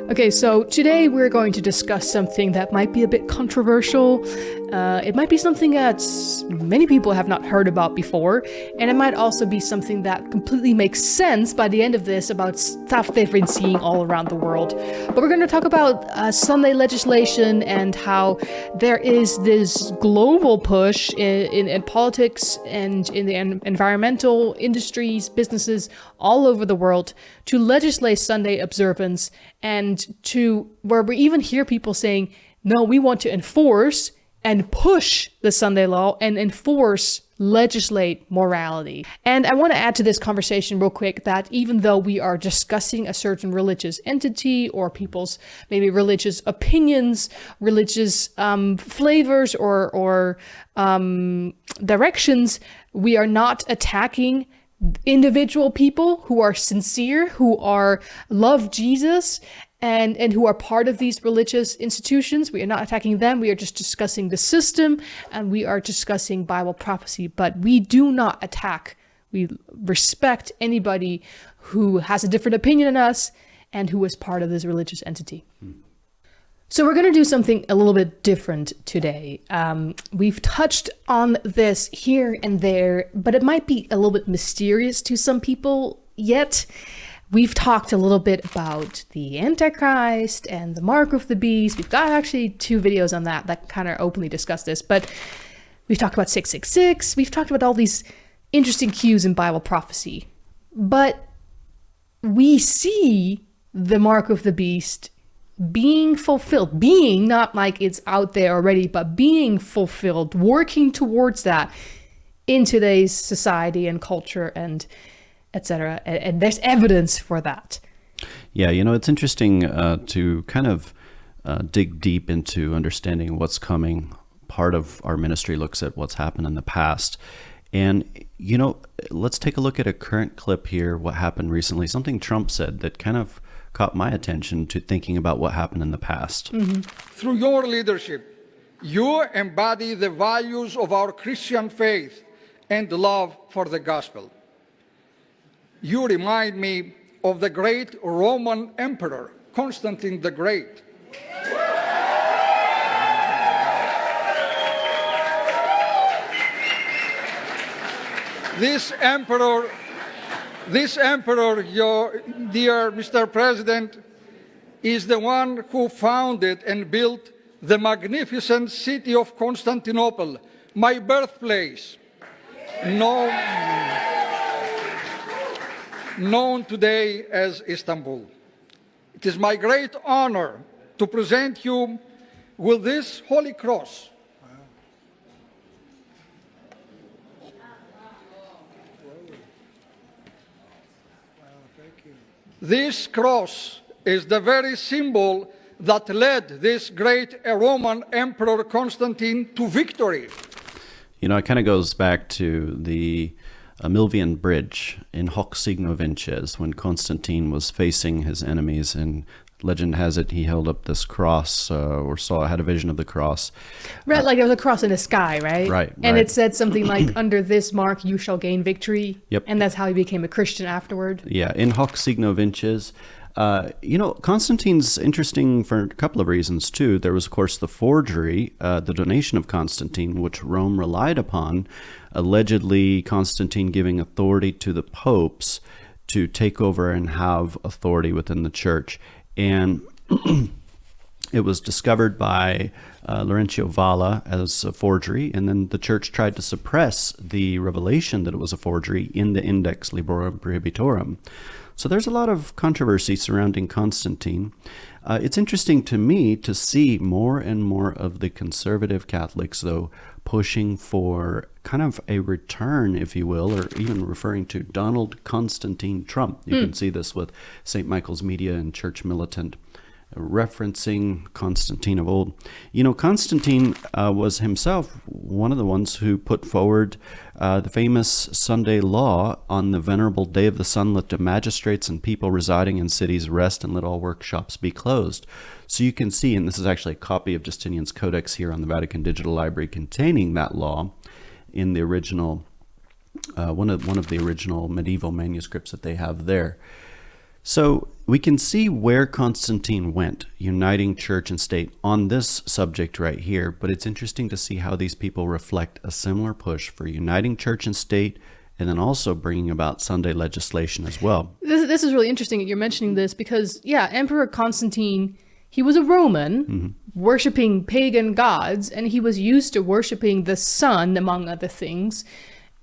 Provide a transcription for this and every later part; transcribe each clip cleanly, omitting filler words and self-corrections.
Okay, so today we're going to discuss something that might be a bit controversial. It might be something that many people have not heard about before, and it might also be something that completely makes sense by the end of this about stuff they've been seeing all around the world. But we're going to talk about Sunday legislation and how there is this global push in politics and in the environmental industries, businesses all over the world to legislate Sunday observance, and to where we even hear people saying, no, we want to enforce and push the Sunday law and legislate morality. And I want to add to this conversation real quick that even though we are discussing a certain religious entity or people's maybe religious opinions, religious flavors or directions, we are not attacking individual people who are sincere, who love Jesus, and who are part of these religious institutions. We are not attacking them. We are just discussing the system, and we are discussing Bible prophecy. But we do not attack. We respect anybody who has a different opinion than us and who is part of this religious entity. So we're going to do something a little bit different today. We've touched on this here and there, but it might be a little bit mysterious to some people yet. We've talked a little bit about the antichrist and the mark of the beast. We've got actually 2 videos on that kind of openly discuss this, but we've talked about 666. We've talked about all these interesting cues in Bible prophecy, but we see the mark of the beast being fulfilled, being not like it's out there already, but being fulfilled, working towards that in today's society and culture and etc. And there's evidence for that. Yeah, it's interesting to kind of dig deep into understanding what's coming. Part of our ministry looks at what's happened in the past. And, let's take a look at a current clip here, what happened recently, something Trump said that kind of caught my attention to thinking about what happened in the past. Mm-hmm. Through your leadership, you embody the values of our Christian faith and love for the gospel. You remind me of the great Roman emperor, Constantine the Great. This emperor, your dear Mr. President, is the one who founded and built the magnificent city of Constantinople, my birthplace, known today as Istanbul. It is my great honor to present you with this holy cross. This cross is the very symbol that led this great Roman Emperor Constantine to victory. It kind of goes back to the Milvian Bridge in hoc signo vinces, when Constantine was facing his enemies, and legend has it he held up this cross had a vision of the cross. Right, like there was a cross in the sky, right? Right. And it said something like, under this mark you shall gain victory. Yep. And that's how he became a Christian afterward. Yeah, in hoc signo vinces. Constantine's interesting for a couple of reasons, too. There was, of course, the forgery, the donation of Constantine, which Rome relied upon, allegedly Constantine giving authority to the popes to take over and have authority within the church. And it was discovered by Laurencio Valla as a forgery, and then the church tried to suppress the revelation that it was a forgery in the Index Librorum Prohibitorum. So there's a lot of controversy surrounding Constantine. It's interesting to me to see more and more of the conservative Catholics, though, pushing for kind of a return, if you will, or even referring to Donald Constantine Trump. You can see this with St. Michael's Media and Church Militant, referencing Constantine of old. Constantine was himself one of the ones who put forward the famous Sunday law on the venerable day of the sun, let the magistrates and people residing in cities rest and let all workshops be closed. So you can see, and this is actually a copy of Justinian's Codex here on the Vatican Digital Library containing that law in the original, one of the original medieval manuscripts that they have there. So we can see where Constantine went, uniting church and state on this subject right here, but it's interesting to see how these people reflect a similar push for uniting church and state, and then also bringing about Sunday legislation as well. This is really interesting that you're mentioning this because, yeah, Emperor Constantine, he was a Roman, worshiping pagan gods, and he was used to worshiping the sun, among other things.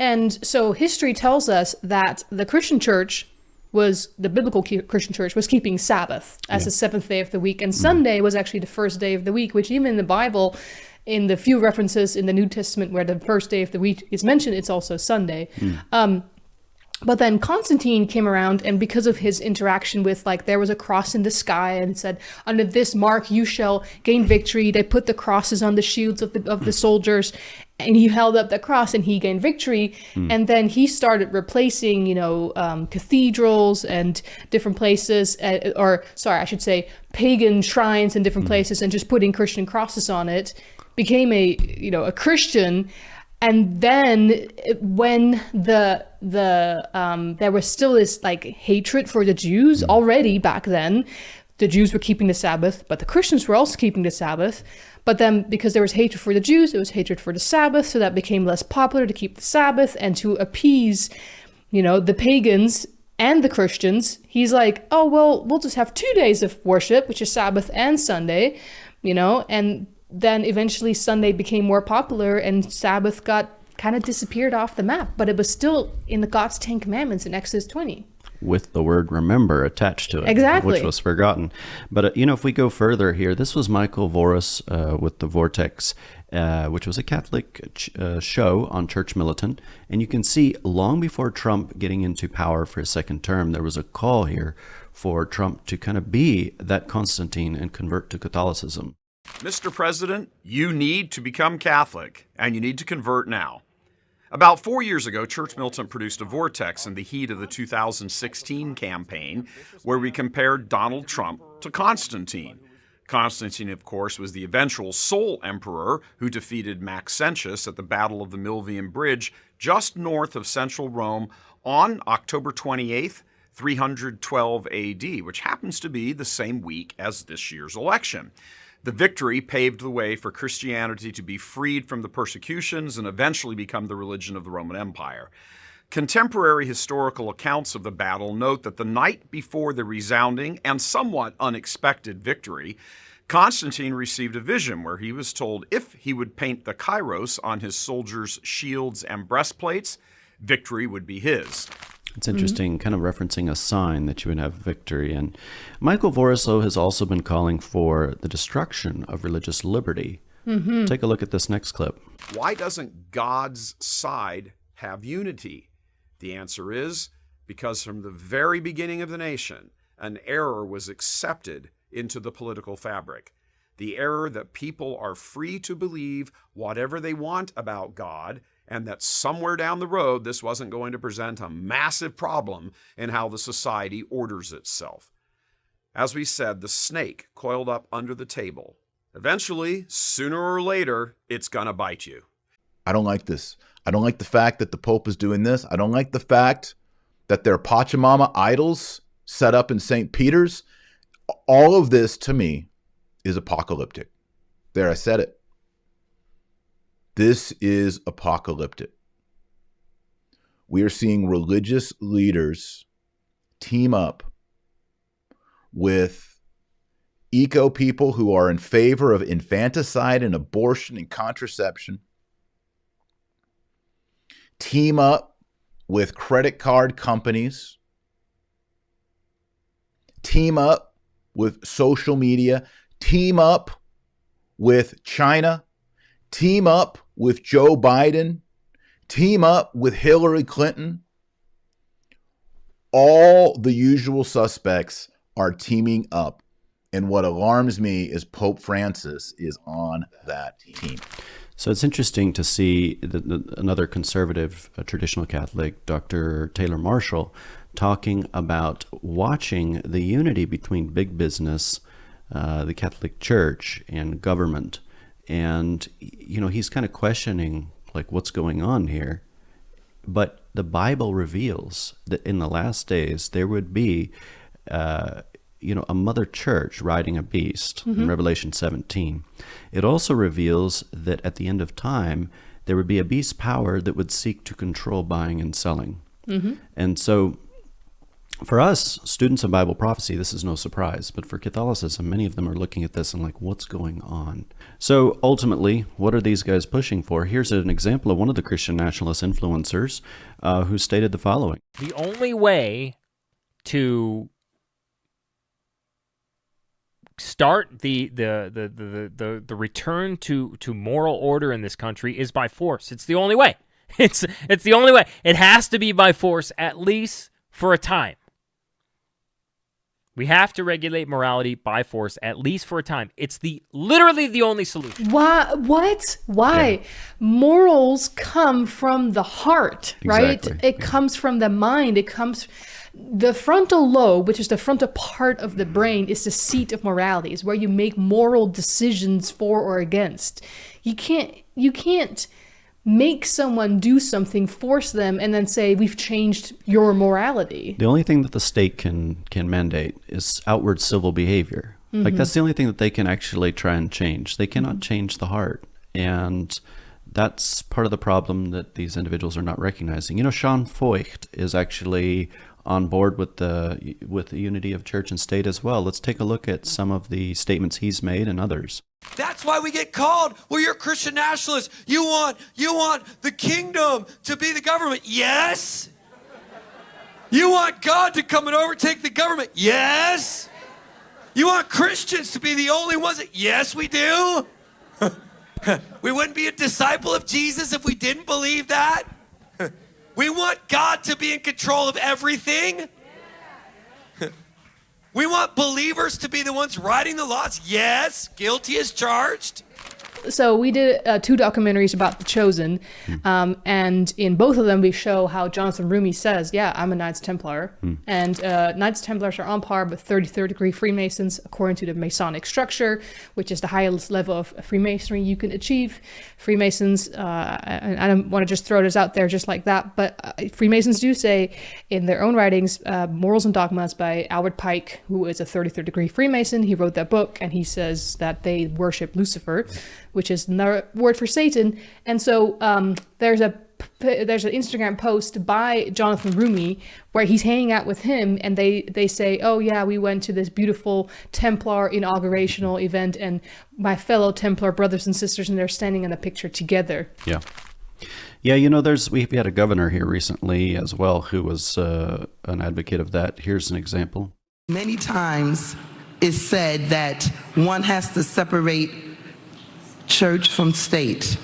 And so history tells us that the Christian church the biblical Christian church was keeping Sabbath as the seventh day of the week. And Sunday was actually the first day of the week, which even in the Bible, in the few references in the New Testament where the first day of the week is mentioned, it's also Sunday. But then Constantine came around, and because of his interaction with, like, there was a cross in the sky and it said, under this mark you shall gain victory. They put the crosses on the shields of the soldiers, and he held up the cross and he gained victory. And then he started replacing, cathedrals and different places, pagan shrines in different places, and just putting Christian crosses on it. Became a Christian. And then when there was still this like hatred for the Jews already back then, the Jews were keeping the Sabbath, but the Christians were also keeping the Sabbath. But then because there was hatred for the Jews, there was hatred for the Sabbath. So that became less popular to keep the Sabbath, and to appease, the pagans and the Christians, he's like, oh, well, we'll just have 2 days of worship, which is Sabbath and Sunday, and then eventually Sunday became more popular and Sabbath kind of disappeared off the map, but it was still in the God's 10 Commandments in Exodus 20. With the word remember attached to it. Exactly. Which was forgotten. But, if we go further here, this was Michael Voris with the Vortex, which was a Catholic show on Church Militant. And you can see long before Trump getting into power for his second term, there was a call here for Trump to kind of be that Constantine and convert to Catholicism. Mr. President, you need to become Catholic, and you need to convert now. About 4 years ago, Church Militant produced a Vortex in the heat of the 2016 campaign, where we compared Donald Trump to Constantine. Constantine, of course, was the eventual sole emperor who defeated Maxentius at the Battle of the Milvian Bridge just north of central Rome on October 28th, 312 AD, which happens to be the same week as this year's election. The victory paved the way for Christianity to be freed from the persecutions and eventually become the religion of the Roman Empire. Contemporary historical accounts of the battle note that the night before the resounding and somewhat unexpected victory, Constantine received a vision where he was told if he would paint the Kairos on his soldiers' shields and breastplates, victory would be his. It's interesting, kind of referencing a sign that you would have victory. And Michael Vorislow has also been calling for the destruction of religious liberty. Take a look at this next clip. Why doesn't God's side have unity? The answer is because from the very beginning of the nation, an error was accepted into the political fabric. The error that people are free to believe whatever they want about God, and that somewhere down the road, this wasn't going to present a massive problem in how the society orders itself. As we said, the snake coiled up under the table. Eventually, sooner or later, it's going to bite you. I don't like this. I don't like the fact that the Pope is doing this. I don't like the fact that there are Pachamama idols set up in St. Peter's. All of this, to me, is apocalyptic. There, I said it. This is apocalyptic. We are seeing religious leaders team up with eco people who are in favor of infanticide and abortion and contraception, team up with credit card companies, team up with social media, team up with China, team up with Joe Biden, team up with Hillary Clinton. All the usual suspects are teaming up. And what alarms me is Pope Francis is on that team. So it's interesting to see another conservative, traditional Catholic, Dr. Taylor Marshall, talking about watching the unity between big business, the Catholic Church, and government. And, he's kind of questioning, like, what's going on here. But the Bible reveals that in the last days, there would be a mother church riding a beast in Revelation 17. It also reveals that at the end of time, there would be a beast power that would seek to control buying and selling. And so for us, students of Bible prophecy, this is no surprise. But for Catholicism, many of them are looking at this and like, what's going on? So ultimately, what are these guys pushing for? Here's an example of one of the Christian nationalist influencers who stated the following. The only way to start the return to moral order in this country is by force. It's the only way. It's the only way. It has to be by force, at least for a time. We have to regulate morality by force, at least for a time. It's literally the only solution. What? Why? Yeah. Morals come from the heart, right? Exactly. It comes from the mind. The frontal lobe, which is the frontal part of the brain, is the seat of morality. It's where you make moral decisions for or against. You can't make someone do something, force them, and then say, we've changed your morality. The only thing that the state can mandate is outward civil behavior. Like, that's the only thing that they can actually try and change. They cannot change the heart. And that's part of the problem that these individuals are not recognizing. Sean Feucht is actually on board with the unity of church and state as well. Let's take a look at some of the statements he's made and others. That's why we get called, well, you're a Christian nationalist. You want the kingdom to be the government. Yes. You want God to come and overtake the government. Yes. You want Christians to be the only ones that, yes, we do. We wouldn't be a disciple of Jesus if we didn't believe that. We want God to be in control of everything. We want believers to be the ones writing the laws. Yes, guilty as charged. So we did 2 documentaries about The Chosen, and in both of them we show how Jonathan Rumi says, yeah, I'm a Knights Templar, and Knights Templars are on par with 33rd degree Freemasons according to the Masonic structure, which is the highest level of Freemasonry you can achieve. Freemasons, and I don't want to just throw this out there just like that, but Freemasons do say in their own writings, Morals and Dogmas by Albert Pike, who is a 33rd degree Freemason. He wrote that book, and he says that they worship Lucifer, which is another word for Satan. And so there's an Instagram post by Jonathan Rumi where he's hanging out with him, and they say, oh yeah, we went to this beautiful Templar inaugurational event, and my fellow Templar brothers and sisters, and they're standing in a picture together. Yeah, we had a governor here recently as well who was an advocate of that. Here's an example. Many times it's said that one has to separate church from state.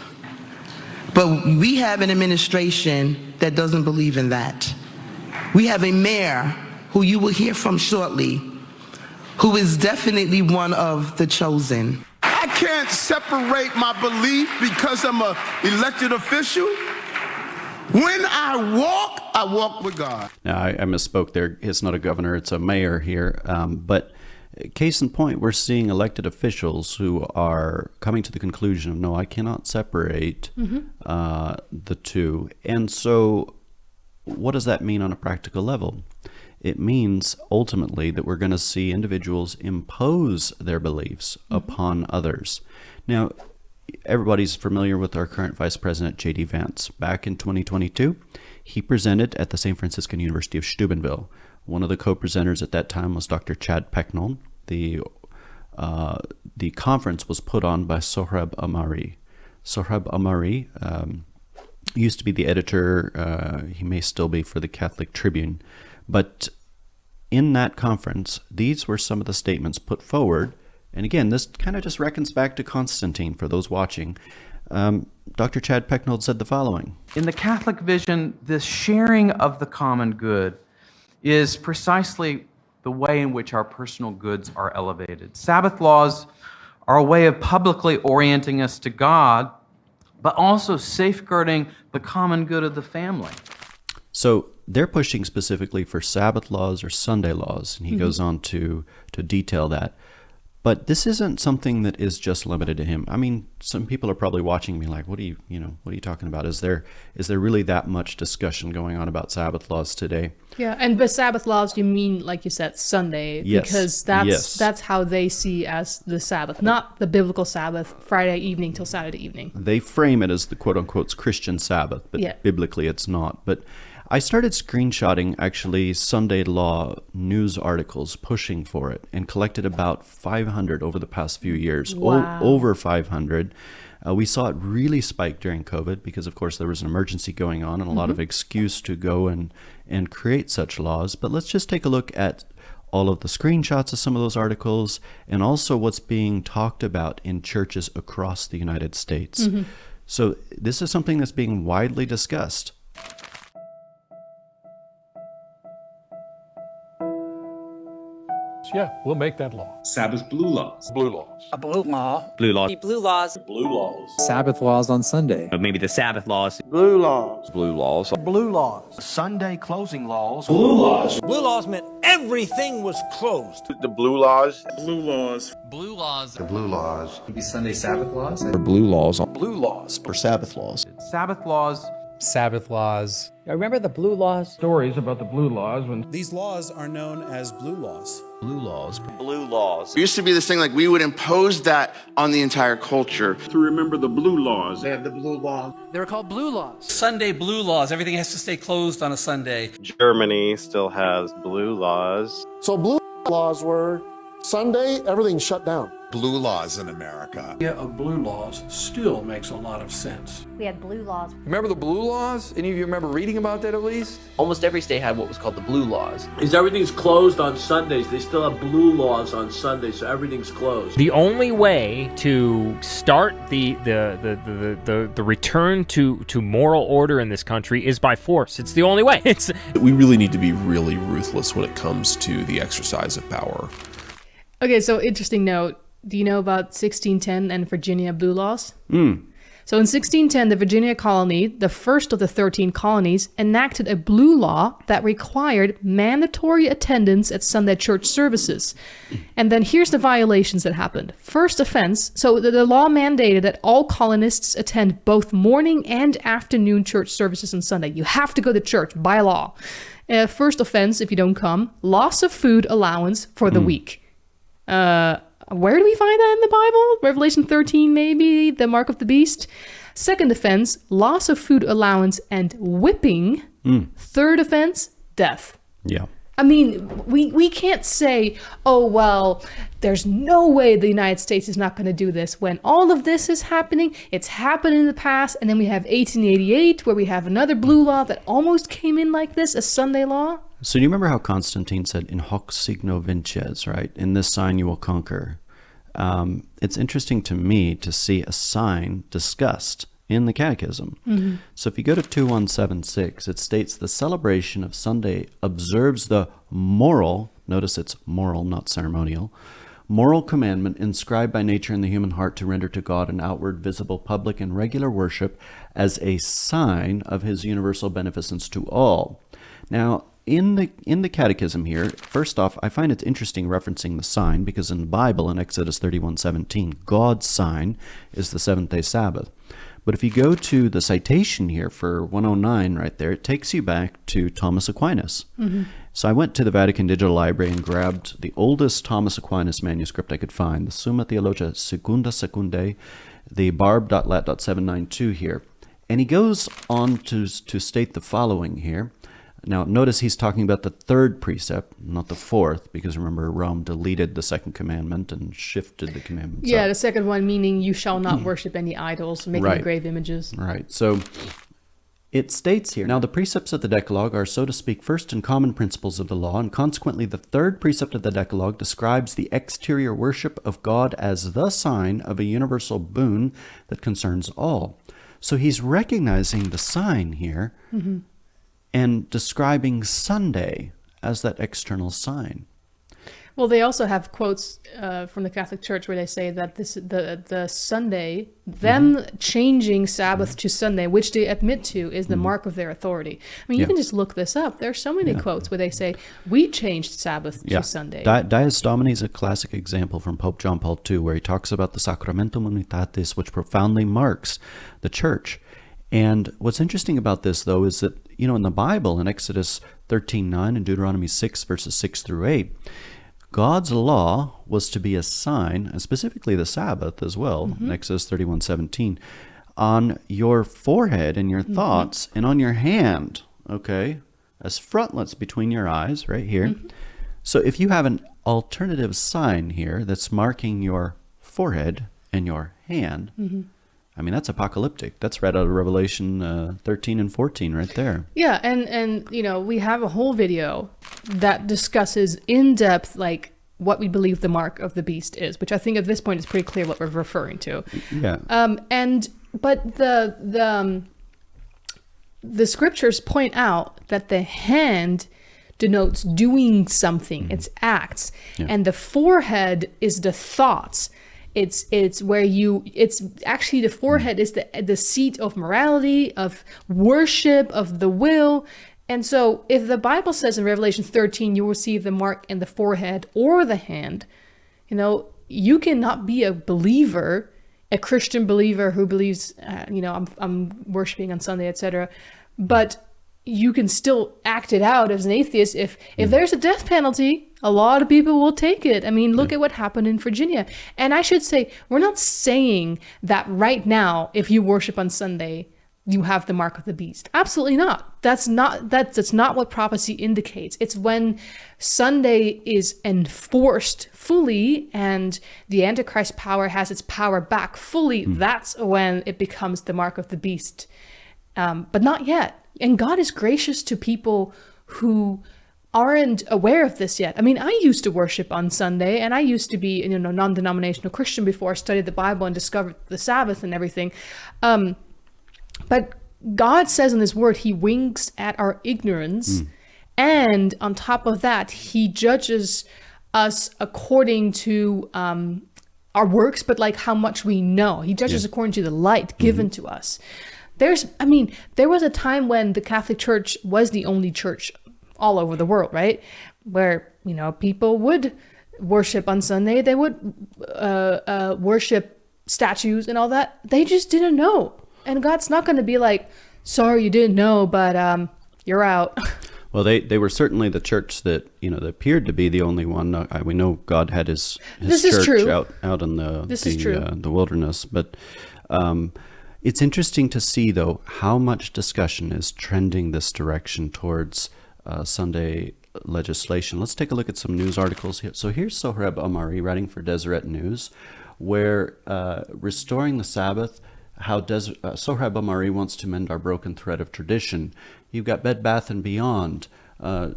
But we have an administration that doesn't believe in that. We have a mayor who you will hear from shortly, who is definitely one of the chosen. I can't separate my belief because I'm an elected official. When I walk with God. Now, I misspoke there. It's not a governor, it's a mayor here. But case in point, we're seeing elected officials who are coming to the conclusion of, no, I cannot separate the two. And so what does that mean on a practical level? It means ultimately that we're going to see individuals impose their beliefs upon others. Now, everybody's familiar with our current Vice President, J.D. Vance. Back in 2022, he presented at the St. Franciscan University of Steubenville. One of the co-presenters at that time was Dr. Chad Pecknold. The conference was put on by Sohrab Ahmari. Sohrab Ahmari used to be the editor, he may still be, for the Catholic Tribune. But in that conference, these were some of the statements put forward. And again, this kind of just reckons back to Constantine for those watching. Dr. Chad Pecknold said the following. In the Catholic vision, the sharing of the common good is precisely the way in which our personal goods are elevated. Sabbath laws are a way of publicly orienting us to God, but also safeguarding the common good of the family. So they're pushing specifically for Sabbath laws or Sunday laws, and he goes on to detail that. But this isn't something that is just limited to him. I mean, some people are probably watching me like, what are you talking about? Is there really that much discussion going on about Sabbath laws today? Yeah, and by Sabbath laws, you mean, like you said, Sunday, Yes. because that's how they see as the Sabbath, not the biblical Sabbath, Friday evening till Saturday evening. They frame it as the quote-unquote Christian Sabbath, but Yeah. biblically it's not. But I started screenshotting actually Sunday law news articles pushing for it and collected about 500 over the past few years. Wow. Over 500. We saw it really spike during COVID because, of course, there was an emergency going on and a lot of excuse to go and create such laws. But let's just take a look at all of the screenshots of some of those articles and also what's being talked about in churches across the United States. So this is something that's being widely discussed. Yeah, we'll make that law. Sabbath blue laws. Blue laws. A blue law. Blue laws. Blue laws. Blue laws. Sabbath laws on Sunday. Maybe the Sabbath laws. Blue laws. Blue laws. Blue laws. Sunday closing laws. Blue laws. Blue laws meant everything was closed. The blue laws. Blue laws. Blue laws. The blue laws. Maybe Sunday Sabbath laws. Or blue laws. Blue laws. For Sabbath laws. Sabbath laws. Sabbath laws. I remember the blue laws. Stories about the blue laws when These laws are known as blue laws. Blue laws. Blue laws. It used to be this thing like we would impose that on the entire culture. To remember the blue laws. They have the blue law. They were called blue laws. Sunday blue laws. Everything has to stay closed on a Sunday. Germany still has blue laws. So blue laws were Sunday, everything's shut down. Blue laws in America. The idea of blue laws still makes a lot of sense. We had blue laws. Remember the blue laws? Any of you remember reading about that at least? Almost every state had what was called the blue laws. Is everything's closed on Sundays? They still have blue laws on Sundays, so everything's closed. The only way to start the return to moral order in this country is by force. It's the only way. We really need to be really ruthless when it comes to the exercise of power. Okay, so interesting note. Do you know about 1610 and Virginia blue laws? So in 1610, the Virginia colony, the first of the 13 colonies, enacted a blue law that required mandatory attendance at Sunday church services. And then here's the violations that happened. First offense, so the law mandated that all colonists attend both morning and afternoon church services on Sunday. You have to go to church by law. First offense, if you don't come, loss of food allowance for the week. Where do we find that in the Bible? Revelation 13, maybe, the mark of the beast. Second offense, loss of food allowance and whipping. Third offense, death. Yeah. I mean, we can't say, oh, well, there's no way the United States is not going to do this when all of this is happening. It's happened in the past. And then we have 1888, where we have another blue law that almost came in like this, a Sunday law. So do you remember how Constantine said, in hoc signo vinces, right? In this sign you will conquer. It's interesting to me to see a sign discussed in the Catechism. So if you go to 2176, it states the celebration of Sunday observes the moral, notice it's moral, not ceremonial, moral commandment inscribed by nature in the human heart to render to God an outward, visible, public, and regular worship as a sign of his universal beneficence to all. Now, in the Catechism here, first off, I find it interesting referencing the sign because in the Bible, in Exodus 31:17, God's sign is the seventh-day Sabbath. But if you go to the citation here for 109 right there, it takes you back to Thomas Aquinas. So I went to the Vatican Digital Library and grabbed the oldest Thomas Aquinas manuscript I could find, the Summa Theologia Secunda Secundae, the barb.lat.792 here. And he goes on to state the following here. Now, notice he's talking about the third precept, not the fourth, because remember, Rome deleted the second commandment and shifted the commandments Yeah, up. the second one meaning you shall not worship any idols, making Right. grave images. Right. So it states here, now the precepts of the Decalogue are, so to speak, first and common principles of the law, and consequently the third precept of the Decalogue describes the exterior worship of God as the sign of a universal boon that concerns all. So he's recognizing the sign here and describing Sunday as that external sign. Well, they also have quotes from the Catholic Church where they say that the Sunday, them changing Sabbath to Sunday, which they admit to, is the mark of their authority. I mean, you can just look this up. There are so many quotes where they say, we changed Sabbath to Sunday. Dies Domini is a classic example from Pope John Paul II, where he talks about the Sacramentum Unitatis, which profoundly marks the Church. And what's interesting about this, though, is that, in the Bible, in Exodus 13:9 and Deuteronomy 6, verses 6 through 8, God's law was to be a sign, and specifically the Sabbath as well, in Exodus 31:17, on your forehead and your thoughts and on your hand, okay, as frontlets between your eyes, right here. So if you have an alternative sign here that's marking your forehead and your hand, I mean, that's apocalyptic. That's right out of Revelation 13 and 14 right there. Yeah, and we have a whole video that discusses in depth, like, what we believe the mark of the beast is, which I think at this point is pretty clear what we're referring to. Yeah. But the scriptures point out that the hand denotes doing something. It's acts, and the forehead is the thoughts. It's where it's actually the forehead is the seat of morality, of worship, of the will. And so if the Bible says in Revelation 13, you will see the mark in the forehead or the hand, you cannot be a believer, a Christian believer who believes, I'm worshiping on Sunday, etc. But you can still act it out as an atheist. If there's a death penalty, a lot of people will take it. I mean, look at what happened in Virginia. And I should say, we're not saying that right now, if you worship on Sunday, you have the mark of the beast. Absolutely not. That's not what prophecy indicates. It's when Sunday is enforced fully and the antichrist power has its power back fully. That's when it becomes the mark of the beast. But not yet. And God is gracious to people who aren't aware of this yet. I mean, I used to worship on Sunday, and I used to be non-denominational Christian before I studied the Bible and discovered the Sabbath and everything. But God says in his word, he winks at our ignorance. And on top of that, he judges us according to our works, but like how much we know. He judges according to the light given to us. There was a time when the Catholic Church was the only church all over the world, right? Where, people would worship on Sunday. They would worship statues and all that. They just didn't know. And God's not going to be like, sorry, you didn't know, but you're out. Well, they were certainly the church that, that appeared to be the only one. We know God had his church out in the wilderness. But it's interesting to see, though, how much discussion is trending this direction towards Sunday legislation. Let's take a look at some news articles here. So here's Sohrab Amari writing for Deseret News, where restoring the Sabbath, how Sohrab Amari wants to mend our broken thread of tradition. You've got Bed Bath & Beyond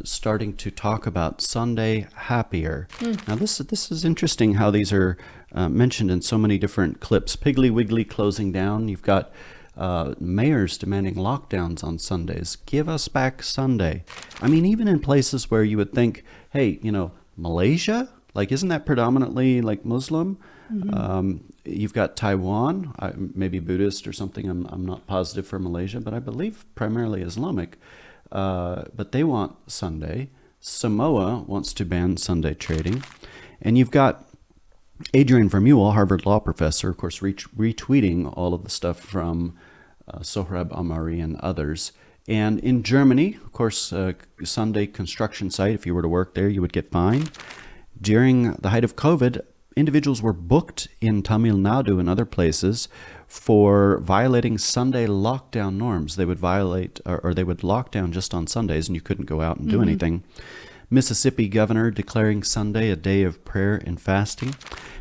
starting to talk about Sunday happier. Now this is interesting how these are mentioned in so many different clips. Piggly Wiggly closing down. You've got mayors demanding lockdowns on Sundays. Give us back Sunday. I mean, even in places where you would think, hey, Malaysia, like, isn't that predominantly like Muslim? You've got Taiwan, maybe Buddhist or something. I'm not positive for Malaysia, but I believe primarily Islamic. But they want Sunday. Samoa wants to ban Sunday trading. And you've got Adrian Vermeule, Harvard law professor, of course, retweeting all of the stuff from Sohrab Amari and others. And in Germany, of course, Sunday construction site, if you were to work there, you would get fined. During the height of COVID, individuals were booked in Tamil Nadu and other places for violating Sunday lockdown norms. They would violate, or they would lock down just on Sundays, and you couldn't go out and do anything. Mississippi governor declaring Sunday a day of prayer and fasting.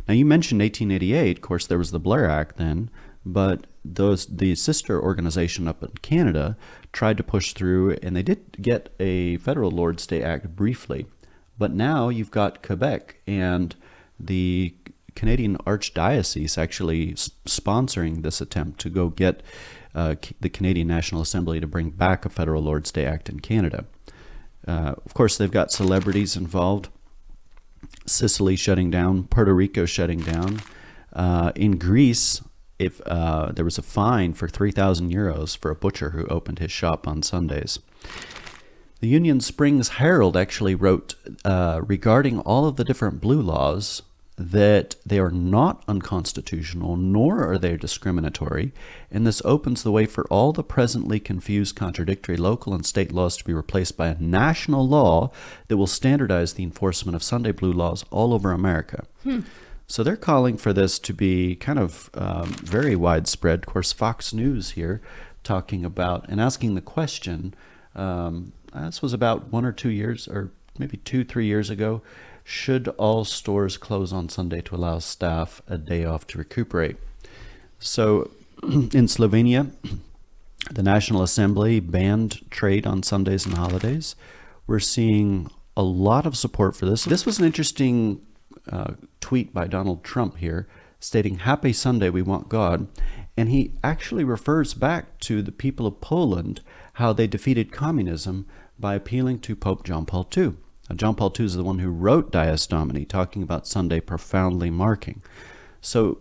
Now, you mentioned 1888. Of course, there was the Blair Act then, but the sister organization up in Canada tried to push through, and they did get a federal Lord's Day Act briefly. But now you've got Quebec and the Canadian Archdiocese actually sponsoring this attempt to go get the Canadian National Assembly to bring back a federal Lord's Day Act in Canada. Of course, they've got celebrities involved. Sicily shutting down, Puerto Rico shutting down. In Greece, if there was a fine for 3,000 euros for a butcher who opened his shop on Sundays. The Union Springs Herald actually wrote regarding all of the different blue laws that they are not unconstitutional, nor are they discriminatory, and this opens the way for all the presently confused, contradictory local and state laws to be replaced by a national law that will standardize the enforcement of Sunday blue laws all over America. So they're calling for this to be kind of very widespread. Of course, Fox News here talking about and asking the question, this was about 1 or 2 years, or maybe 2-3 years ago, should all stores close on Sunday to allow staff a day off to recuperate? So in Slovenia, the National Assembly banned trade on Sundays and holidays. We're seeing a lot of support for this. This was an interesting tweet by Donald Trump here, stating, "Happy Sunday, we want God." And he actually refers back to the people of Poland, how they defeated communism by appealing to Pope John Paul II. John Paul II is the one who wrote Dies Domini, talking about Sunday profoundly marking. So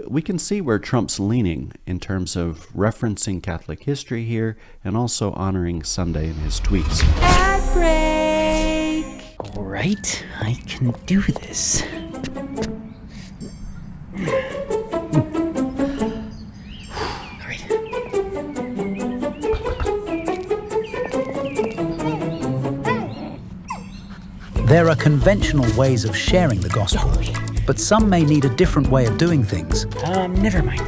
we can see where Trump's leaning in terms of referencing Catholic history here and also honoring Sunday in his tweets. Ad break! All right, I can do this. There are conventional ways of sharing the gospel, but some may need a different way of doing things. Never mind.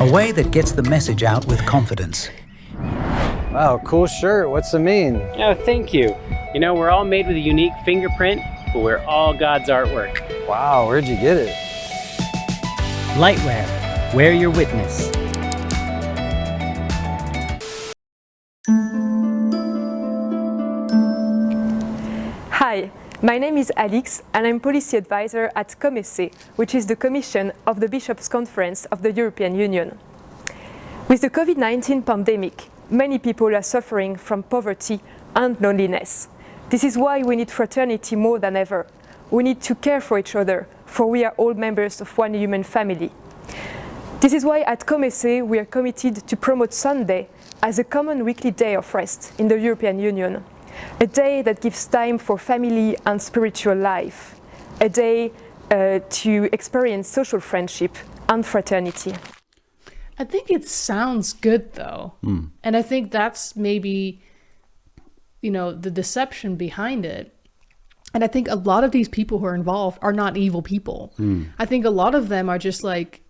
A way that gets the message out with confidence. Wow, cool shirt. What's it mean? Oh, thank you. You know, we're all made with a unique fingerprint, but we're all God's artwork. Wow, where'd you get it? Lightwear. Wear your witness. Hi, my name is Alix and I'm policy advisor at COMECE, which is the Commission of the Bishops' Conference of the European Union. With the COVID-19 pandemic, many people are suffering from poverty and loneliness. This is why we need fraternity more than ever. We need to care for each other, for we are all members of one human family. This is why at COMECE we are committed to promote Sunday as a common weekly day of rest in the European Union. A day that gives time for family and spiritual life. A day to experience social friendship and fraternity. I think it sounds good though. And I think that's maybe, the deception behind it. And I think a lot of these people who are involved are not evil people. I think a lot of them are just like,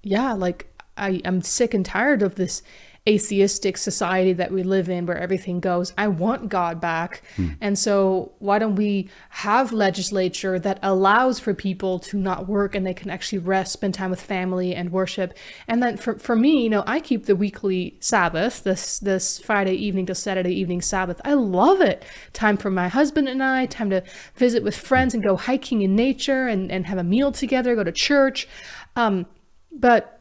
I'm sick and tired of this atheistic society that we live in where everything goes, I want God back. And so why don't we have legislature that allows for people to not work and they can actually rest, spend time with family and worship. And then for me, I keep the weekly Sabbath, this Friday evening to Saturday evening Sabbath. I love it. Time for my husband and I, time to visit with friends and go hiking in nature and have a meal together, go to church. But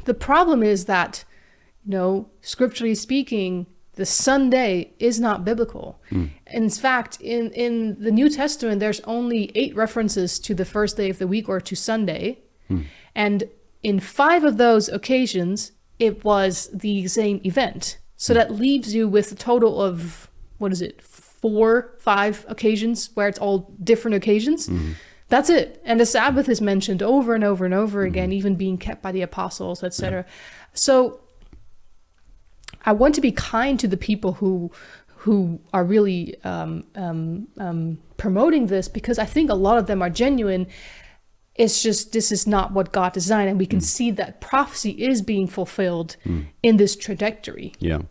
the problem is that, scripturally speaking, the Sunday is not biblical. In fact, in the New Testament, there's only 8 references to the first day of the week or to Sunday. And in 5 of those occasions, it was the same event. So that leaves you with a total of, 4-5 occasions where it's all different occasions. That's it. And the Sabbath is mentioned over and over and over again, even being kept by the apostles, etc. So I want to be kind to the people who are really promoting this, because I think a lot of them are genuine. It's just, this is not what God designed. And we can see that prophecy is being fulfilled in this trajectory. Yeah.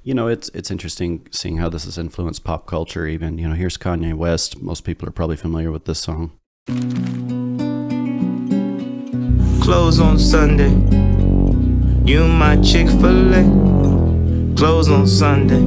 It's interesting seeing how this has influenced pop culture even. Here's Kanye West. Most people are probably familiar with this song. Close on Sunday. You my Chick-fil-A. Close on Sunday.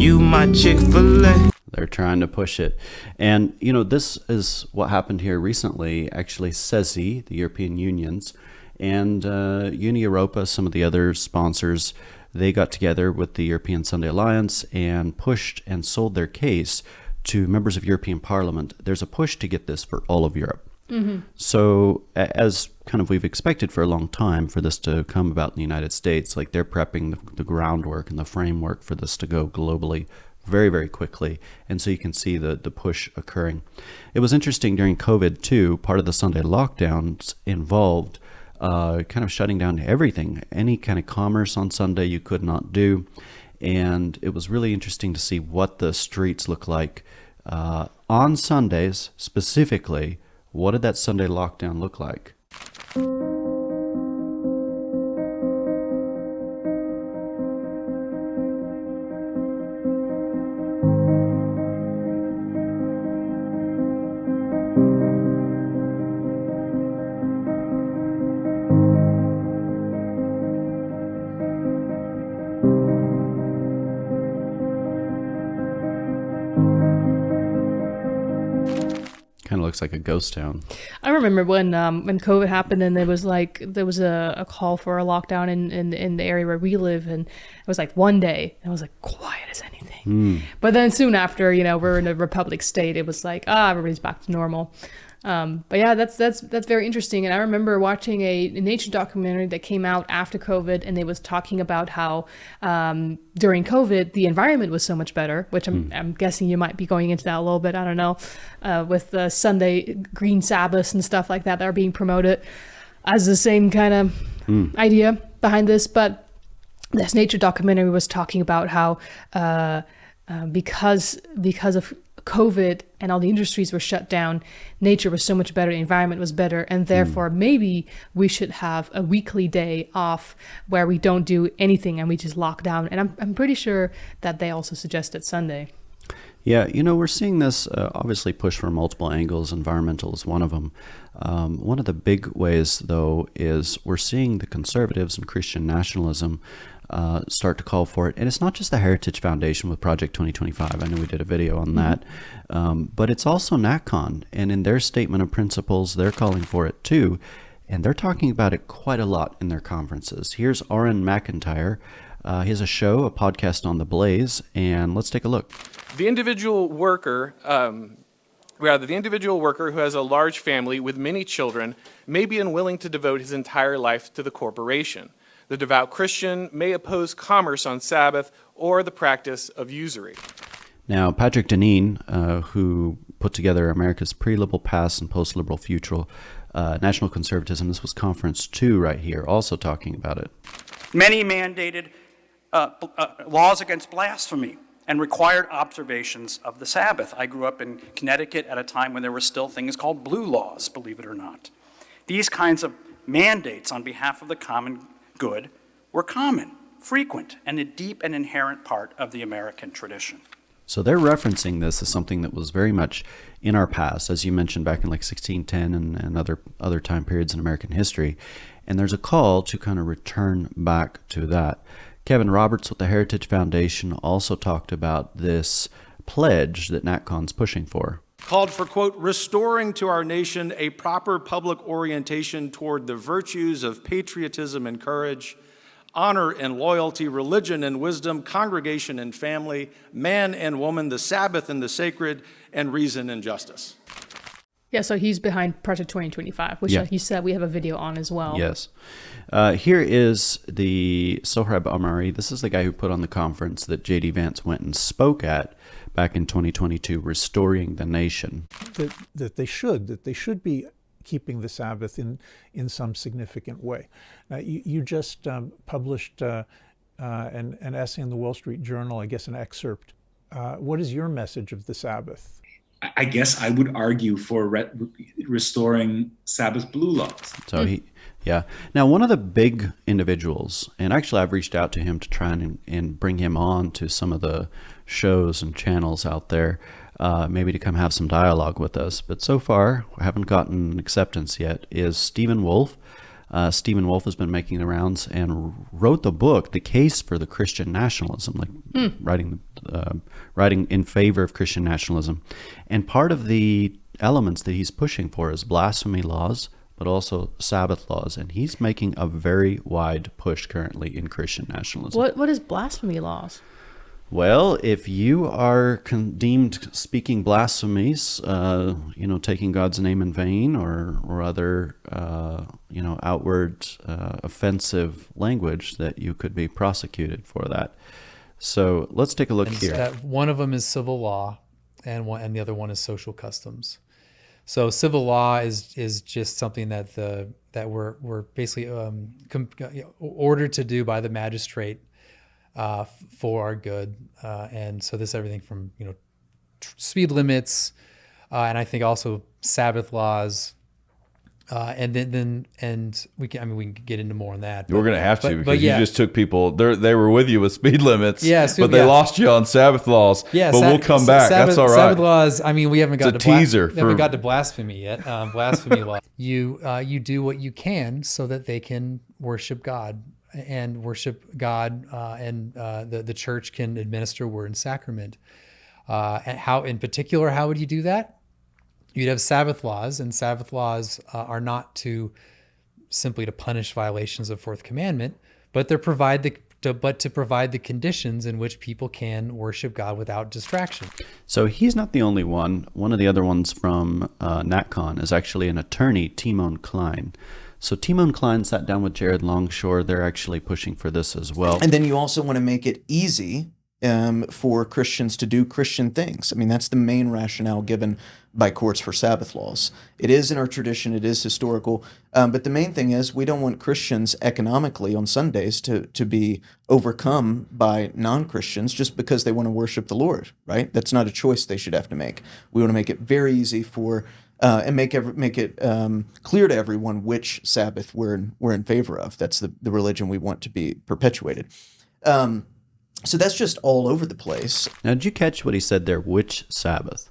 You my Chick-fil-A. They're trying to push it. And, this is what happened here recently. Actually, CESI, the European Unions, and Uni Europa, some of the other sponsors, they got together with the European Sunday Alliance and pushed and sold their case to members of European Parliament, there's a push to get this for all of Europe. Mm-hmm. So as kind of we've expected for a long time for this to come about in the United States, like they're prepping the groundwork and the framework for this to go globally very, very quickly. And so you can see the push occurring. It was interesting during COVID too, part of the Sunday lockdowns involved kind of shutting down everything. Any kind of commerce on Sunday you could not do. And it was really interesting to see what the streets look like on Sundays specifically. What did that Sunday lockdown look like? Kind of looks like a ghost town. I remember when COVID happened and there was a call for a lockdown in the area where we live, and it was like one day and I was like quiet as anything. But then soon after, we're in a republic state, it was like everybody's back to normal. But yeah, that's very interesting. And I remember watching a nature documentary that came out after COVID, and they was talking about how during COVID the environment was so much better, which I'm guessing you might be going into that a little bit. I don't know, with the Sunday green Sabbaths and stuff like that are being promoted as the same kind of idea behind this. But this nature documentary was talking about how because of COVID and all the industries were shut down, nature was so much better, the environment was better, and therefore maybe we should have a weekly day off where we don't do anything and we just lock down. And I'm pretty sure that they also suggested Sunday. Yeah, we're seeing this obviously push from multiple angles. Environmental is one of them. One of the big ways, though, is we're seeing the conservatives and Christian nationalism start to call for it. And it's not just the Heritage Foundation with Project 2025. I know we did a video on that. But it's also NatCon. And in their statement of principles, they're calling for it too. And they're talking about it quite a lot in their conferences. Here's Aaron McIntyre. He has a show, a podcast on The Blaze. And let's take a look. The individual worker, who has a large family with many children may be unwilling to devote his entire life to the corporation. The devout Christian may oppose commerce on Sabbath or the practice of usury. Now, Patrick Deneen, who put together America's pre-liberal past and post-liberal future, national conservatism, this was conference 2 right here, also talking about it. Many mandated laws against blasphemy and required observations of the Sabbath. I grew up in Connecticut at a time when there were still things called blue laws, believe it or not. These kinds of mandates on behalf of the common good were common, frequent, and a deep and inherent part of the American tradition. So they're referencing this as something that was very much in our past, as you mentioned, back in like 1610 and other time periods in American history. And there's a call to kind of return back to that. Kevin Roberts with the Heritage Foundation also talked about this pledge that NatCon's pushing for. Called for, quote, restoring to our nation a proper public orientation toward the virtues of patriotism and courage, honor and loyalty, religion and wisdom, congregation and family, man and woman, the Sabbath and the sacred, and reason and justice. Yeah, so he's behind Project 2025, which he said we have a video on as well. Yes. Here is the Sohrab Amari. This is the guy who put on the conference that J.D. Vance went and spoke at back in 2022, Restoring the Nation. That they should be keeping the Sabbath in some significant way. You just published an essay in the Wall Street Journal, I guess an excerpt. What is your message of the Sabbath? I guess I would argue for restoring Sabbath blue laws. So Now, one of the big individuals, and actually I've reached out to him to try and bring him on to some of the shows and channels out there, maybe to come have some dialogue with us. But so far, we haven't gotten acceptance yet, is Stephen Wolfe. Stephen Wolfe has been making the rounds and wrote the book, The Case for the Christian Nationalism, writing in favor of Christian nationalism. And part of the elements that he's pushing for is blasphemy laws, but also Sabbath laws. And he's making a very wide push currently in Christian nationalism. What is blasphemy laws? Well, if you are deemed speaking blasphemies, taking God's name in vain or other, outward offensive language, that you could be prosecuted for that. So let's take a look here. One of them is civil law, and the other one is social customs. So civil law is just something that we're basically ordered to do by the magistrate for our good, and so this is everything from speed limits, and I think also Sabbath laws, and we can get into more on that. We're going to have to, because yeah. You just took people. They were with you with speed limits, but they yeah. lost you on Sabbath laws. Yeah, but we'll come back. That's all right. Sabbath laws. I mean, we haven't got haven't got to blasphemy yet. Blasphemy law. You do what you can so that they can worship God. And the church can administer word and sacrament. And how, in particular, how would you do that? You'd have Sabbath laws, and Sabbath laws are not simply to punish violations of Fourth Commandment, but to provide the conditions in which people can worship God without distraction. So he's not the only one. One of the other ones from NatCon is actually an attorney, Timon Klein. So Timon Klein sat down with Jared Longshore. They're actually pushing for this as well. And then you also want to make it easy for Christians to do Christian things. I mean, that's the main rationale given by courts for Sabbath laws. It is in our tradition, it is historical, but the main thing is we don't want Christians economically on Sundays to be overcome by non-Christians just because they want to worship the Lord, right? That's not a choice they should have to make. We want to make it very easy for and make it clear to everyone which Sabbath we're in favor of. That's the religion we want to be perpetuated. So that's just all over the place. Now, did you catch what he said there? Which Sabbath?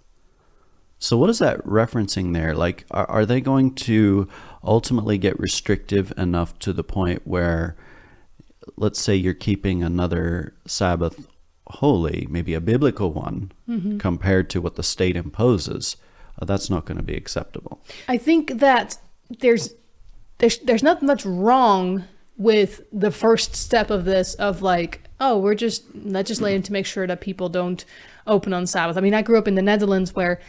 So what is that referencing there? Like, are they going to ultimately get restrictive enough to the point where, let's say you're keeping another Sabbath holy, maybe a biblical one, compared to what the state imposes? That's not going to be acceptable. I think that there's not much wrong with the first step of this, of like, oh, we're just legislating to make sure that people don't open on Sabbath. I mean, I grew up in the Netherlands where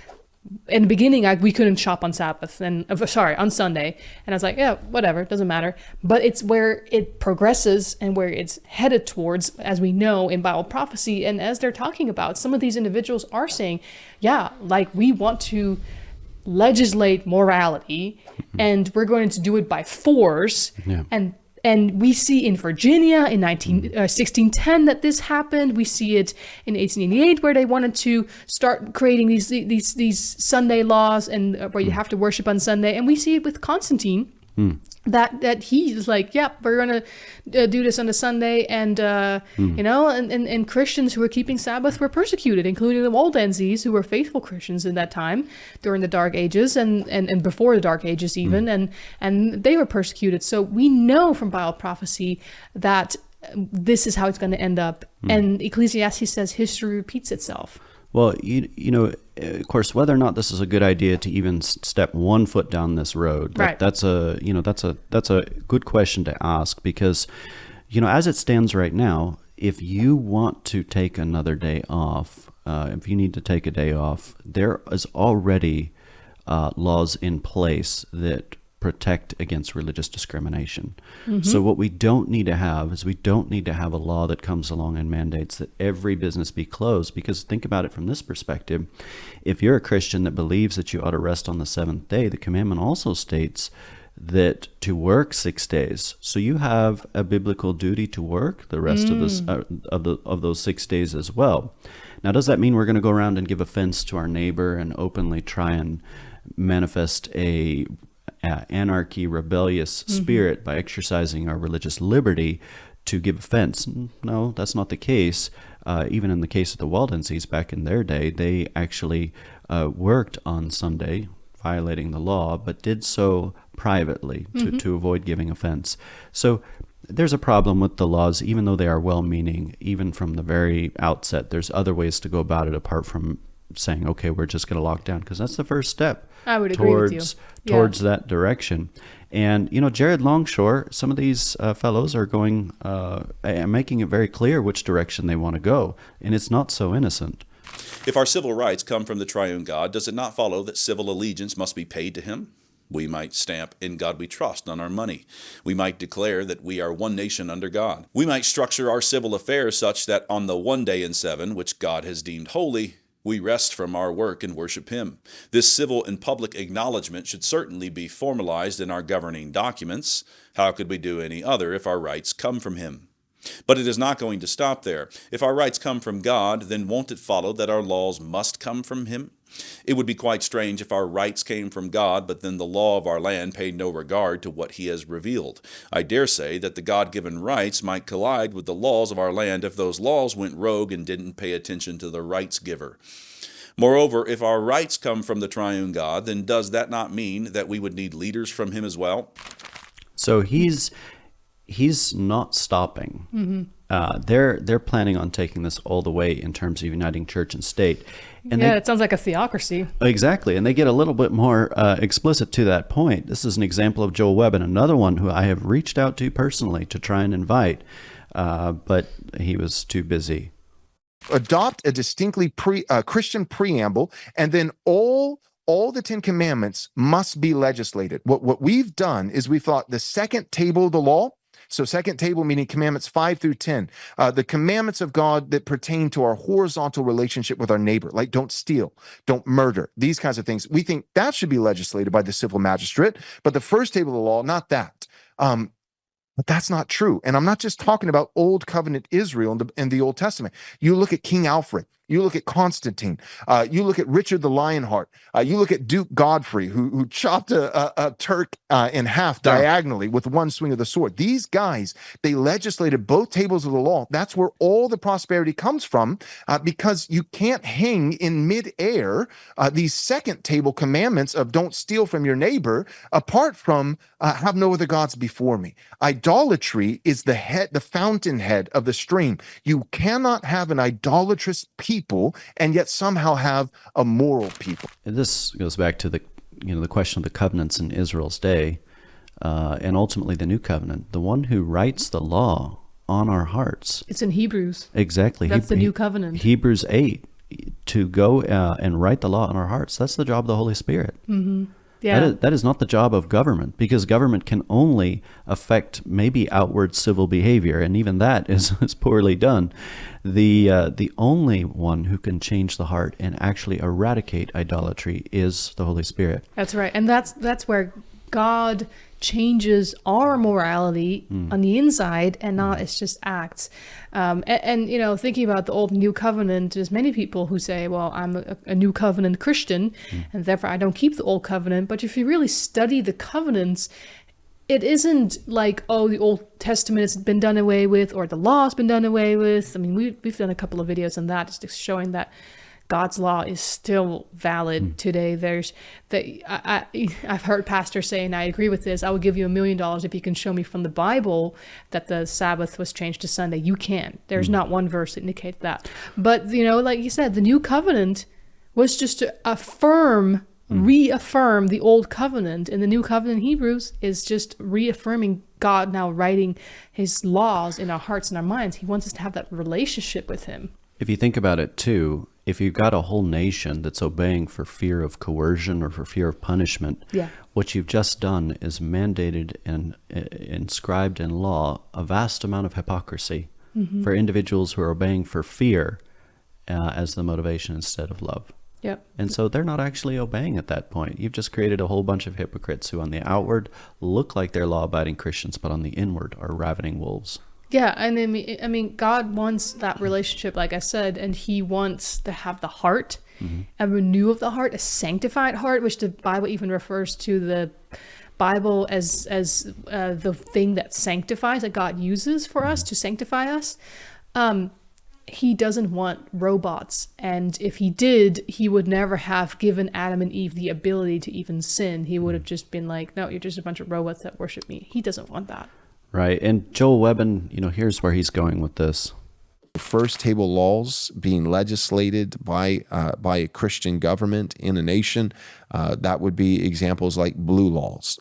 in the beginning we couldn't shop on Sabbath on Sunday, and I was like, yeah, whatever, it doesn't matter. But it's where it progresses and where it's headed towards, as we know in Bible prophecy, and as they're talking about, some of these individuals are saying, yeah, like, we want to legislate morality, and we're going to do it by force. Yeah. And we see in Virginia in 1610 that this happened. We see it in 1888 where they wanted to start creating these Sunday laws, and where you have to worship on Sunday. And we see it with Constantine. That he's like, yeah, we're gonna do this on a Sunday, and and Christians who were keeping Sabbath were persecuted, including the Waldenses, who were faithful Christians in that time during the Dark Ages and before the Dark Ages even, and they were persecuted. So we know from Bible prophecy that this is how it's going to end up, and Ecclesiastes says history repeats itself. Well, of course, whether or not this is a good idea to even step one foot down this road, right. that's a good question to ask, because, as it stands right now, if you want to take another day off, if you need to take a day off, there is already laws in place that protect against religious discrimination. So what we don't need to have is a law that comes along and mandates that every business be closed, because think about it from this perspective. If you're a Christian that believes that you ought to rest on the seventh day, the commandment also states that to work 6 days. So you have a biblical duty to work the rest of this of those 6 days as well. Now, does that mean we're going to go around and give offense to our neighbor and openly try and manifest a anarchy, rebellious spirit by exercising our religious liberty to give offense? No, that's not the case. Even in the case of the Waldenses back in their day, they actually worked on Sunday, violating the law, but did so privately to avoid giving offense. So there's a problem with the laws, even though they are well-meaning. Even from the very outset, there's other ways to go about it apart from saying, okay, we're just going to lock down, because that's the first step I would agree with you. towards that direction. And, Jared Longshore, some of these fellows are going and making it very clear which direction they want to go. And it's not so innocent. If our civil rights come from the triune God, does it not follow that civil allegiance must be paid to him? We might stamp "In God We Trust" on our money. We might declare that we are one nation under God. We might structure our civil affairs such that on the one day in 7, which God has deemed holy, we rest from our work and worship him. This civil and public acknowledgement should certainly be formalized in our governing documents. How could we do any other if our rights come from him? But it is not going to stop there. If our rights come from God, then won't it follow that our laws must come from him? It would be quite strange if our rights came from God, but then the law of our land paid no regard to what he has revealed. I dare say that the God-given rights might collide with the laws of our land if those laws went rogue and didn't pay attention to the rights giver. Moreover, if our rights come from the triune God, then does that not mean that we would need leaders from him as well? So he's not stopping. They're planning on taking this all the way in terms of uniting church and state. And it sounds like a theocracy. Exactly. And they get a little bit more explicit to that point. This is an example of Joel Webb, and another one who I have reached out to personally to try and invite, but he was too busy. Adopt a distinctly Christian preamble, and then all the 10 commandments must be legislated. What we've done is we thought the second table of the law, so second table meaning commandments 5 through 10, the commandments of God that pertain to our horizontal relationship with our neighbor, like don't steal, don't murder, these kinds of things. We think that should be legislated by the civil magistrate, but the first table of the law, not that. But that's not true. And I'm not just talking about Old Covenant Israel in the Old Testament. You look at King Alfred. You look at Constantine. You look at Richard the Lionheart. You look at Duke Godfrey, who chopped a Turk in half diagonally with one swing of the sword. These guys, they legislated both tables of the law. That's where all the prosperity comes from, because you can't hang in midair these second table commandments of don't steal from your neighbor apart from have no other gods before me. Idolatry is the fountainhead of the stream. You cannot have an idolatrous people and yet somehow have a moral people. And this goes back to the question of the covenants in Israel's day, and ultimately the new covenant. The one who writes the law on our hearts. It's in Hebrews. Exactly. That's the new covenant. Hebrews 8, to go and write the law on our hearts. That's the job of the Holy Spirit. Mm-hmm. Yeah. That is not the job of government, because government can only affect maybe outward civil behavior, and even that is poorly done. The only one who can change the heart and actually eradicate idolatry is the Holy Spirit. That's right, and that's where God changes our morality on the inside, and not it's just acts. And thinking about the old and new covenant, there's many people who say, well, I'm a new covenant Christian, and therefore I don't keep the old covenant. But if you really study the covenants, it isn't like, oh, the Old Testament has been done away with, or the law has been done away with. I mean, we've done a couple of videos on that, just showing that God's law is still valid today. I've heard pastors say, and I agree with this, I will give you $1 million if you can show me from the Bible that the Sabbath was changed to Sunday. You can't. There's not one verse that indicates that. But, like you said, the new covenant was just to reaffirm the old covenant. And the new covenant in Hebrews is just reaffirming God now writing his laws in our hearts and our minds. He wants us to have that relationship with him. If you think about it too, if you've got a whole nation that's obeying for fear of coercion or for fear of punishment, what you've just done is mandated and inscribed in law a vast amount of hypocrisy for individuals who are obeying for fear as the motivation instead of love. Yep. And so they're not actually obeying at that point. You've just created a whole bunch of hypocrites who on the outward look like they're law-abiding Christians, but on the inward are ravening wolves. Yeah, and I mean, God wants that relationship, like I said, and he wants to have the heart, a renew of the heart, a sanctified heart, which the Bible even refers to the Bible as the thing that sanctifies, that God uses for us to sanctify us. He doesn't want robots, and if he did, he would never have given Adam and Eve the ability to even sin. He would have just been like, no, you're just a bunch of robots that worship me. He doesn't want that. Right. And Joel Webben, here's where he's going with this. First table laws being legislated by a Christian government in a nation, that would be examples like blue laws,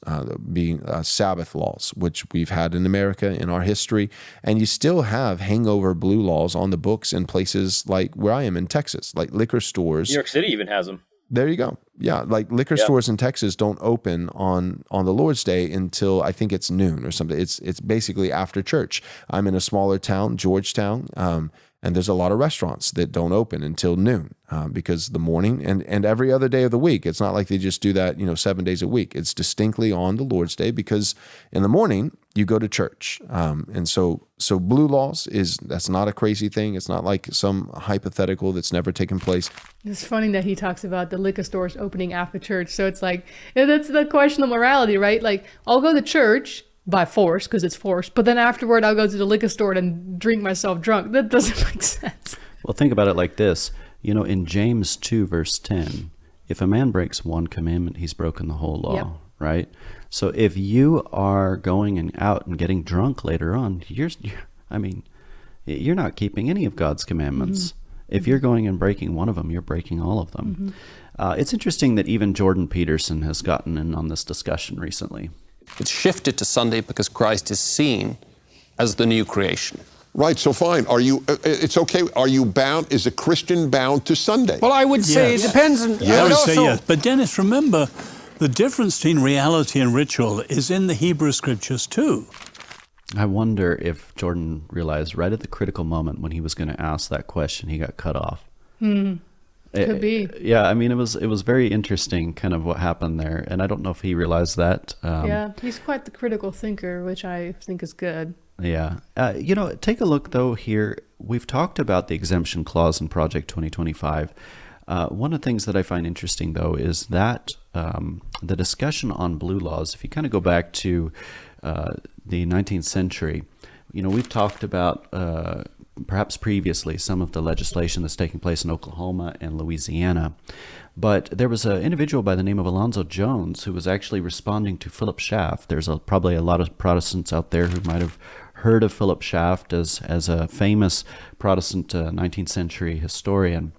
being Sabbath laws, which we've had in America in our history. And you still have hangover blue laws on the books in places like where I am in Texas, like liquor stores. New York City even has them. There you go. Yeah, like liquor stores in Texas don't open on the Lord's Day until I think it's noon or something. It's basically after church. I'm in a smaller town, Georgetown, and there's a lot of restaurants that don't open until noon because the morning and every other day of the week. It's not like they just do that, 7 days a week. It's distinctly on the Lord's Day because in the morning you go to church. And so blue laws that's not a crazy thing. It's not like some hypothetical that's never taken place. It's funny that he talks about the liquor stores opening after church. So it's like, that's the question of morality, right? Like, I'll go to church by force because it's forced, but then afterward I'll go to the liquor store and drink myself drunk. That doesn't make sense. Well, think about it like this. In James 2, verse 10, if a man breaks one commandment, he's broken the whole law, right? So if you are going out and getting drunk later on, you're not keeping any of God's commandments. Mm-hmm. If you're going and breaking one of them, you're breaking all of them. Mm-hmm. It's interesting that even Jordan Peterson has gotten in on this discussion recently. It's shifted to Sunday because Christ is seen as the new creation. Right, so fine. It's okay. Are you bound? Is a Christian bound to Sunday? Well, I would say it depends on... I would say yes. But Dennis, remember, the difference between reality and ritual is in the Hebrew scriptures too. I wonder if Jordan realized right at the critical moment when he was going to ask that question, he got cut off. Could be. Yeah, it was very interesting kind of what happened there. And I don't know if he realized that. He's quite the critical thinker, which I think is good. Yeah. Take a look, though, here. We've talked about the exemption clause in Project 2025. One of the things that I find interesting, though, is that the discussion on blue laws, if you kind of go back to the 19th century, we've talked about perhaps previously some of the legislation that's taking place in Oklahoma and Louisiana. But there was an individual by the name of Alonzo Jones who was actually responding to Philip Schaff. There's probably a lot of Protestants out there who might have heard of Philip Schaff as a famous Protestant 19th century historian.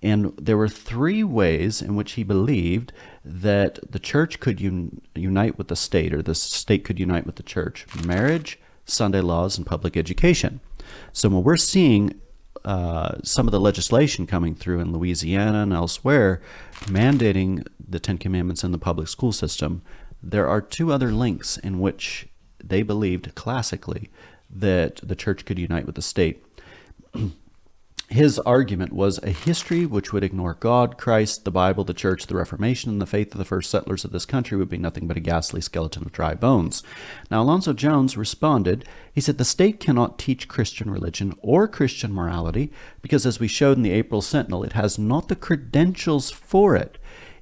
And there were three ways in which he believed that the church could unite with the state, or the state could unite with the church: marriage, Sunday laws, and public education. So when we're seeing some of the legislation coming through in Louisiana and elsewhere mandating the Ten Commandments in the public school system, there are two other links in which they believed classically that the church could unite with the state. His argument was a history which would ignore God, Christ, the Bible, the church, the Reformation, and the faith of the first settlers of this country would be nothing but a ghastly skeleton of dry bones. Now, Alonzo Jones responded. He said, the state cannot teach Christian religion or Christian morality because, as we showed in the April Sentinel, it has not the credentials for it.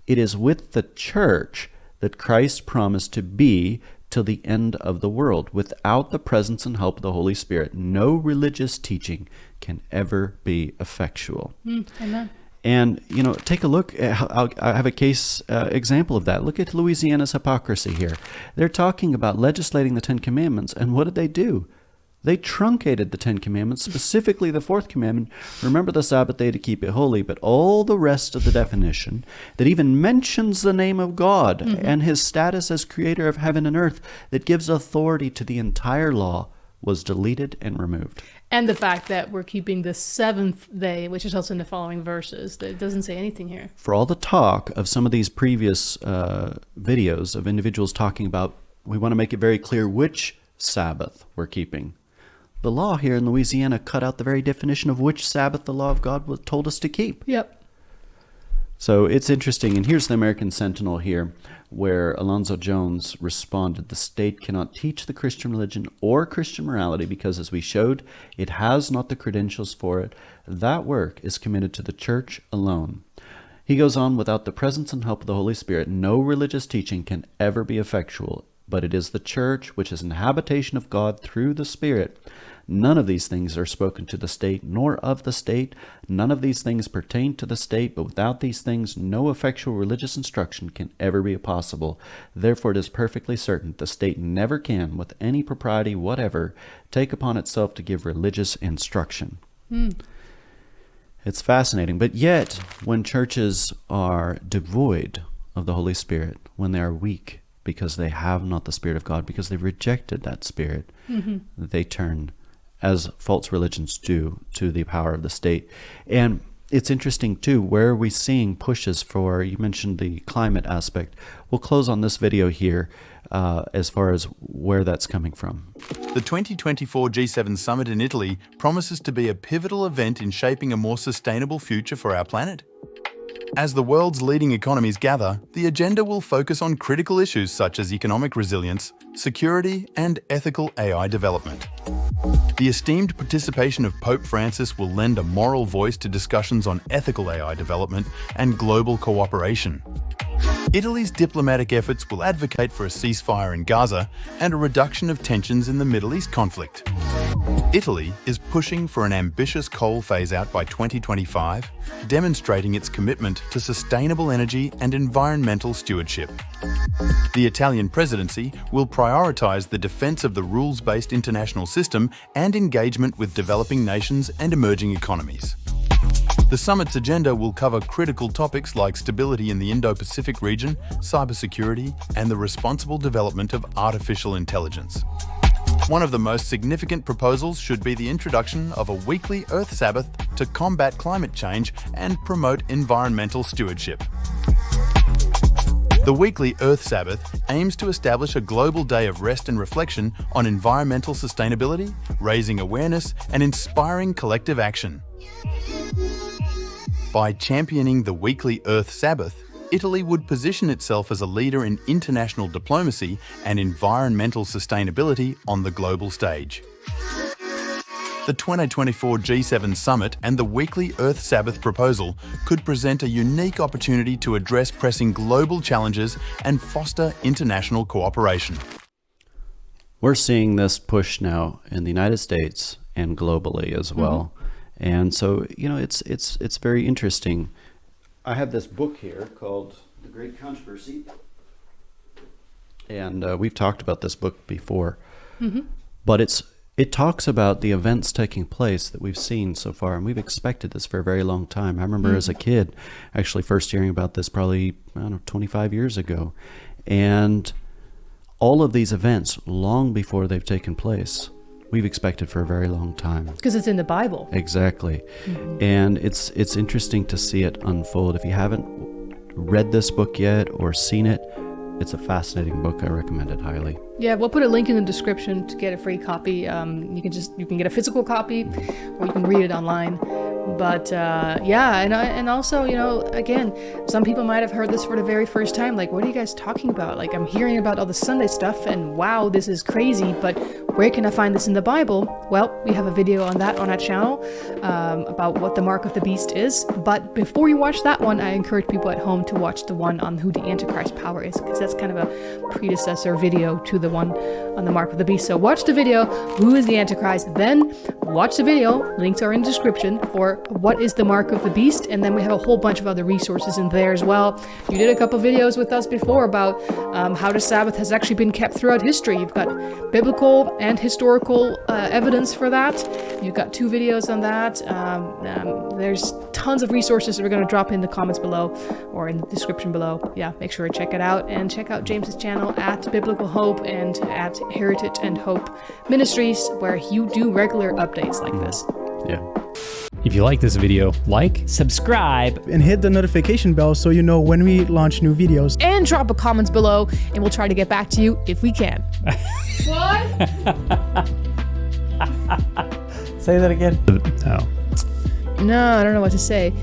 It is with the church that Christ promised to be till the end of the world. Without the presence and help of the Holy Spirit, no religious teaching can ever be effectual. Amen. And, take a look at I have a case example of that. Look at Louisiana's hypocrisy here. They're talking about legislating the Ten Commandments, and what did they do? They truncated the Ten Commandments, specifically the fourth commandment, remember the Sabbath day to keep it holy, but all the rest of the definition that even mentions the name of God and his status as creator of heaven and earth, that gives authority to the entire law, was deleted and removed. And the fact that we're keeping the seventh day, which is also in the following verses, that it doesn't say anything here. For all the talk of some of these previous videos of individuals talking about, we want to make it very clear which Sabbath we're keeping. The law here in Louisiana cut out the very definition of which Sabbath the law of God told us to keep. Yep. So it's interesting. And here's the American Sentinel here, where Alonzo Jones responded, the state cannot teach the Christian religion or Christian morality because, as we showed, it has not the credentials for it. That work is committed to the church alone. He goes on, without the presence and help of the Holy Spirit, no religious teaching can ever be effectual. But it is the church which is an habitation of God through the Spirit. None of these things are spoken to the state, nor of the state. None of these things pertain to the state, but without these things no effectual religious instruction can ever be possible. Therefore it is perfectly certain the state never can, with any propriety whatever, take upon itself to give religious instruction. It's fascinating. But yet, when churches are devoid of the Holy Spirit, when they are weak because they have not the Spirit of God, because they've rejected that Spirit, they turn, as false religions do, to the power of the state. And it's interesting, too, where are we seeing pushes for, you mentioned the climate aspect. We'll close on this video here as far as where that's coming from. The 2024 G7 Summit in Italy promises to be a pivotal event in shaping a more sustainable future for our planet. As the world's leading economies gather, the agenda will focus on critical issues such as economic resilience, security, and ethical AI development. The esteemed participation of Pope Francis will lend a moral voice to discussions on ethical AI development and global cooperation. Italy's diplomatic efforts will advocate for a ceasefire in Gaza and a reduction of tensions in the Middle East conflict. Italy is pushing for an ambitious coal phase-out by 2025, demonstrating its commitment to sustainable energy and environmental stewardship. The Italian presidency will prioritise the defence of the rules-based international system and engagement with developing nations and emerging economies. The summit's agenda will cover critical topics like stability in the Indo-Pacific region, cybersecurity, and the responsible development of artificial intelligence. One of the most significant proposals should be the introduction of a weekly Earth Sabbath to combat climate change and promote environmental stewardship. The weekly Earth Sabbath aims to establish a global day of rest and reflection on environmental sustainability, raising awareness, and inspiring collective action. By championing the weekly Earth Sabbath, Italy would position itself as a leader in international diplomacy and environmental sustainability on the global stage. The 2024 G7 Summit and the weekly Earth Sabbath proposal could present a unique opportunity to address pressing global challenges and foster international cooperation. We're seeing this push now in the United States and globally as well. And so, you know, it's very interesting. I have this book here called The Great Controversy. And we've talked about this book before. But it talks about the events taking place that we've seen so far, and we've expected this for a very long time. I remember as a kid actually first hearing about this probably, 25 years ago. And all of these events, long before they've taken place, we've expected for a very long time. Because it's in the Bible. Exactly. And it's interesting to see it unfold. If you haven't read this book yet or seen it, it's a fascinating book. I recommend it highly. Yeah, we'll put a link in the description to get a free copy. You can get a physical copy, or you can read it online. But yeah, and also, you know, again, some people might have heard this for the very first time. Like, what are you guys talking about? Like, I'm hearing about all the Sunday stuff, and wow, this is crazy. But where can I find this in the Bible? Well, we have a video on that on our channel about what the mark of the beast is. But before you watch that one, I encourage people at home to watch the one on who the Antichrist power is, because that's kind of a predecessor video to the one on the mark of the beast. So watch the video, who is the Antichrist, then watch the video, links are in the description, for what is the mark of the beast, and then we have a whole bunch of other resources in there as well. You did a couple videos with us before about how the Sabbath has actually been kept throughout history. You've got biblical and historical evidence for that. You've got 2 videos on that. There's tons of resources that we're going to drop in the comments below or in the description below. Yeah, make sure to check it out, and check out James's channel at Biblical Hope and at Heritage and Hope Ministries, where you do regular updates like this. Yeah. If you like this video, like, subscribe, and hit the notification bell so you know when we launch new videos. And drop a comment below, and we'll try to get back to you if we can. What? Say that again. No. No, I don't know what to say.